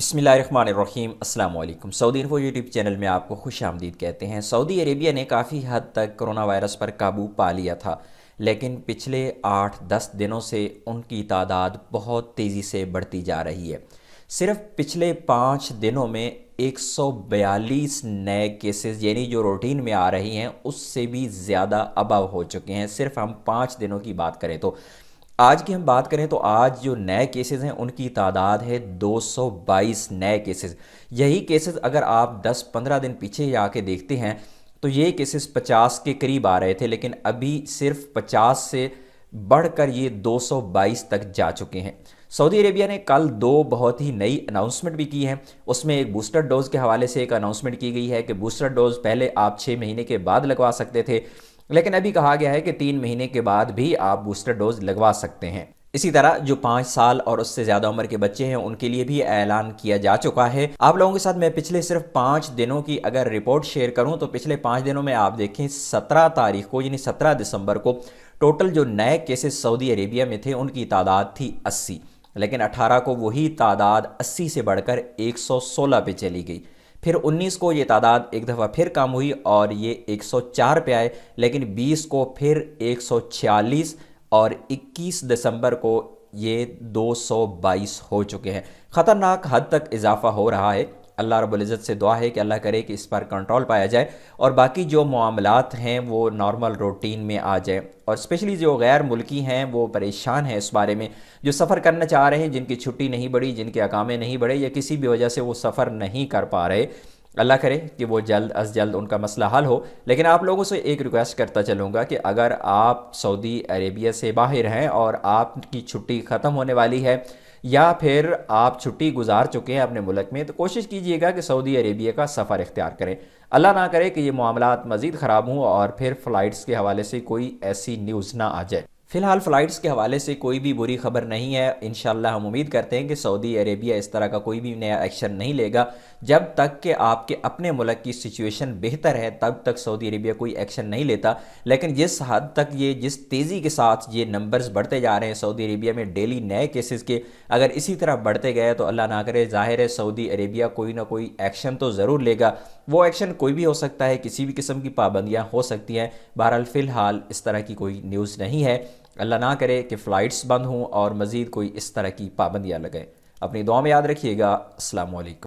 बिस्मिल्लाहिर्रहमानिर्रहीम। अस्सलाम वालेकुम। सऊदी इन्फो यूट्यूब चैनल में आपको खुश आमदीद कहते हैं। सऊदी अरेबिया ने काफ़ी हद तक कोरोना वायरस पर काबू पा लिया था, लेकिन पिछले 8-10 दिनों से उनकी तादाद बहुत तेज़ी से बढ़ती जा रही है। सिर्फ पिछले 5 दिनों में 142 नए केसेस यानी जो रूटीन में आ रही हैं उससे भी ज़्यादा अबव हो चुके हैं, सिर्फ हम 5 दिनों की बात करें तो। आज की हम बात करें तो आज जो नए केसेस हैं उनकी तादाद है 222 नए केसेस। यही केसेस अगर आप 10-15 दिन पीछे आके देखते हैं तो ये केसेस 50 के करीब आ रहे थे, लेकिन अभी सिर्फ 50 से बढ़कर ये 222 तक जा चुके हैं। सऊदी अरेबिया ने कल 2 बहुत ही नई अनाउंसमेंट भी की हैं। उसमें एक बूस्टर डोज़ के हवाले से एक अनाउंसमेंट की गई है कि बूस्टर डोज़ पहले आप 6 महीने के बाद लगवा सकते थे, लेकिन अभी कहा गया है कि 3 महीने के बाद भी आप बूस्टर डोज लगवा सकते हैं। इसी तरह जो 5 साल और उससे ज़्यादा उम्र के बच्चे हैं उनके लिए भी ऐलान किया जा चुका है। आप लोगों के साथ मैं पिछले सिर्फ 5 दिनों की अगर रिपोर्ट शेयर करूं तो पिछले 5 दिनों में आप देखें 17 तारीख को यानी 17 दिसंबर को टोटल जो नए केसेस सऊदी अरेबिया में थे उनकी तादाद थी 80, लेकिन 18 को वही तादाद 80 से बढ़कर 116 पे चली गई। फिर 19 को ये तादाद एक दफ़ा फिर कम हुई और ये 104 पे आए, लेकिन 20 को फिर 146 और 21 दिसंबर को ये 222 हो चुके हैं। ख़तरनाक हद तक इजाफा हो रहा है। अल्लाह रब्बुल इज़्ज़त से दुआ है कि अल्लाह करे कि इस पर कंट्रोल पाया जाए और बाकी जो मामलात हैं वो नॉर्मल रूटीन में आ जाए। और स्पेशली जो गैर मुल्की हैं वो परेशान हैं इस बारे में, जो सफ़र करना चाह रहे हैं, जिनकी छुट्टी नहीं बढ़ी, जिनके अकामे नहीं बढ़े या किसी भी वजह से वो सफ़र नहीं कर पा रहे, अल्लाह करे कि वो जल्द अज जल्द उनका मसला हल हो। लेकिन आप लोगों से एक रिक्वेस्ट करता चलूँगा कि अगर आप सऊदी अरेबिया से बाहर हैं और आपकी छुट्टी ख़त्म होने वाली है या फिर आप छुट्टी गुजार चुके हैं अपने मुल्क में, तो कोशिश कीजिएगा कि सऊदी अरेबिया का सफ़र इख्तियार करें। अल्लाह ना करे कि ये मामलात मज़ीद ख़राब हों और फिर फ़्लाइट्स के हवाले से कोई ऐसी न्यूज़ ना आ जाए। फ़िलहाल फ़्लाइट्स के हवाले से कोई भी बुरी खबर नहीं है। इंशाअल्लाह हम उम्मीद करते हैं कि सऊदी अरेबिया इस तरह का कोई भी नया एक्शन नहीं लेगा। जब तक कि आपके अपने मुल्क की सिचुएशन बेहतर है तब तक सऊदी अरेबिया कोई एक्शन नहीं लेता। लेकिन जिस हद तक जिस तेज़ी के साथ ये नंबर्स बढ़ते जा रहे हैं सऊदी अरेबिया में डेली नए केसेस के, अगर इसी तरह बढ़ते गए तो अल्लाह ना करे, ज़ाहिर है सऊदी अरेबिया कोई ना कोई एक्शन तो ज़रूर लेगा। वो एक्शन कोई भी हो सकता है, किसी भी किस्म की पाबंदियाँ हो सकती हैं। बहरहाल फ़िलहाल इस तरह की कोई न्यूज़ नहीं है। अल्लाह ना करे कि फ़्लाइट्स बंद हों और मज़ीद कोई इस तरह की पाबंदियाँ लगाएं। अपनी दुआ में याद रखिएगा। अस्सलाम वालेकुम।